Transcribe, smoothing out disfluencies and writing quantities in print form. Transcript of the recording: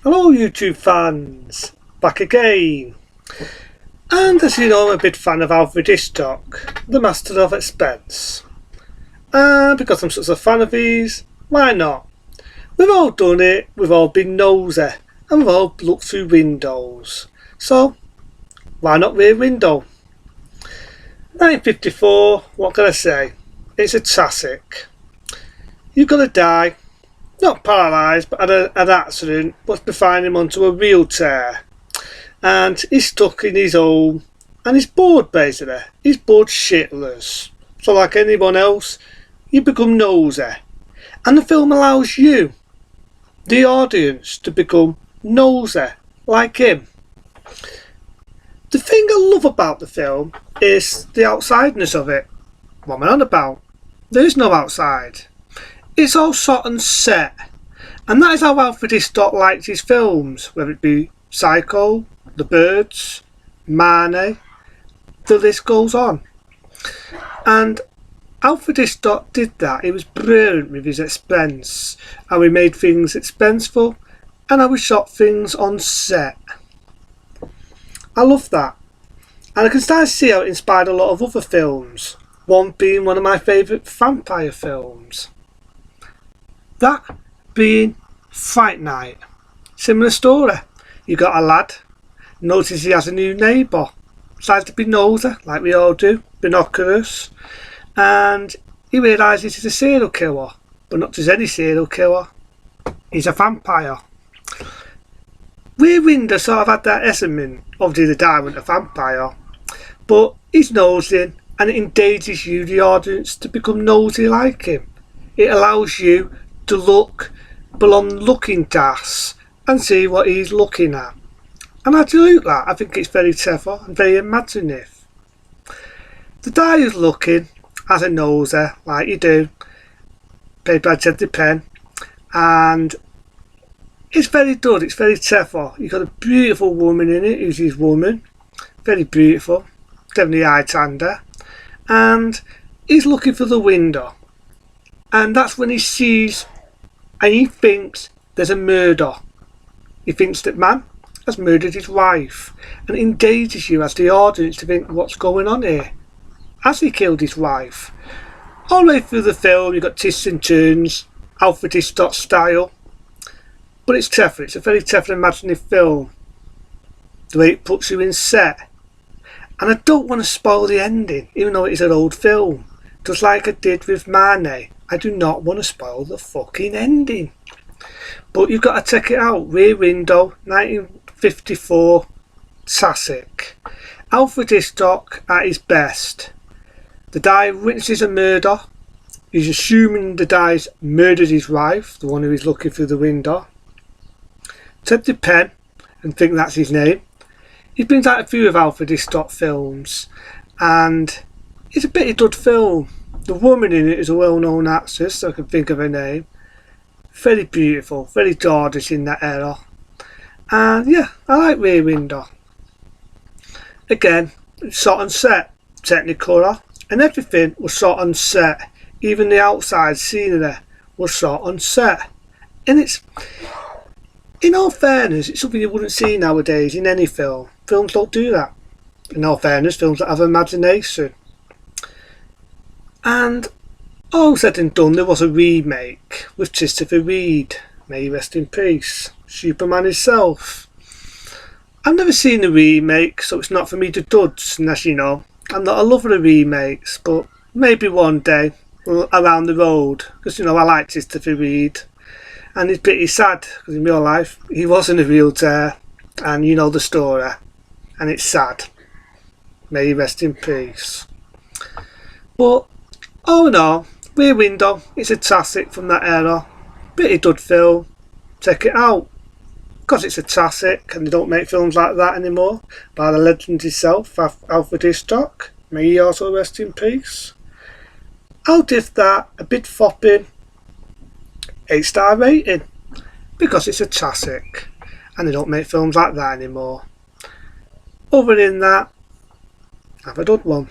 Hello YouTube fans, back again. And as you know, I'm a big fan of Alfred Hitchcock, the master of expense. And because I'm such a fan of his, why not? We've all done it, we've all been nosy, and we've all looked through windows. So, why not Rear Window? 1954, what can I say? It's a classic. You've got to die. Not paralysed, but had an accident, what's defined him onto a wheelchair. And he's stuck in his home, and he's bored basically. He's bored shitless. So like anyone else, you become nosy. And the film allows you, the audience, to become nosy, like him. The thing I love about the film is the outsideness of it. What am I on about? There is no outside. It's all shot and set, and that is how Alfred Hitchcock liked his films, whether it be Psycho, The Birds, Marnie, the list goes on. And Alfred Hitchcock did that. He was brilliant with his expense, how he made things expenseful, and how he shot things on set. I love that, and I can start to see how it inspired a lot of other films, one being one of my favourite vampire films. That being Fright Night. Similar story. You got a lad, notices he has a new neighbour, decides to be nosy, like we all do, binoculars, and he realises he's a serial killer, but not just any serial killer, he's a vampire. Rear Window sort of had that essence. Obviously the guy wasn't a vampire, but he's nosy, and it engages you, the audience, to become nosy like him. It allows you to look beyond looking glass and see what he's looking at. And I do like that. I think it's very clever and very imaginative. The guy who's looking has a nosy, like you do, played by Teddy Penn, and it's very good, it's very clever. You've got a beautiful woman in it, who's his woman, very beautiful, definitely eye-tender, and he's looking for the window, and that's when he sees and he thinks there's a murder. He thinks that man has murdered his wife, and it engages you as the audience to think what's going on here. Has he killed his wife? All the way through the film you've got twists and turns, Alfred Hitchcock style, but it's clever. It's a very clever, imaginative film, the way it puts you in set. And I don't want to spoil the ending, even though it is an old film, just like I did with Marnie. I do not want to spoil the fucking ending. But you've got to check it out. Rear Window, 1954, classic. Alfred Hitchcock at his best. The guy witnesses a murder. He's assuming the guy's murdered his wife, the one who is looking through the window. Teddy Penn, and think that's his name. He brings out a few of Alfred Hitchcock films, and it's a pretty good film. The woman in it is a well-known actress, so I can think of her name. Very beautiful, very gorgeous in that era. And yeah, I like Rear Window. Again, shot on set, Technicolor, and everything was shot on set. Even the outside scenery was shot on set. And it's, in all fairness, it's something you wouldn't see nowadays in any film. Films don't do that. In all fairness, films that have imagination. And all said and done, there was a remake with Christopher Reeve, may he rest in peace, Superman himself. I've never seen the remake, so it's not for me to judge, and as you know, I'm not a lover of remakes, but maybe one day around the road, because you know I like Christopher Reeve, and it's pretty sad because in real life he was in a wheelchair, and you know the story, and it's sad. May he rest in peace. But oh no, Rear Window, it's a classic from that era. Pretty good film. Check it out. Because it's a classic and they don't make films like that anymore. By the legend himself, Alfred Hitchcock. May he also rest in peace. I'll give that a bit fopping 8-star rating. Because it's a classic and they don't make films like that anymore. Other than that, have a good one.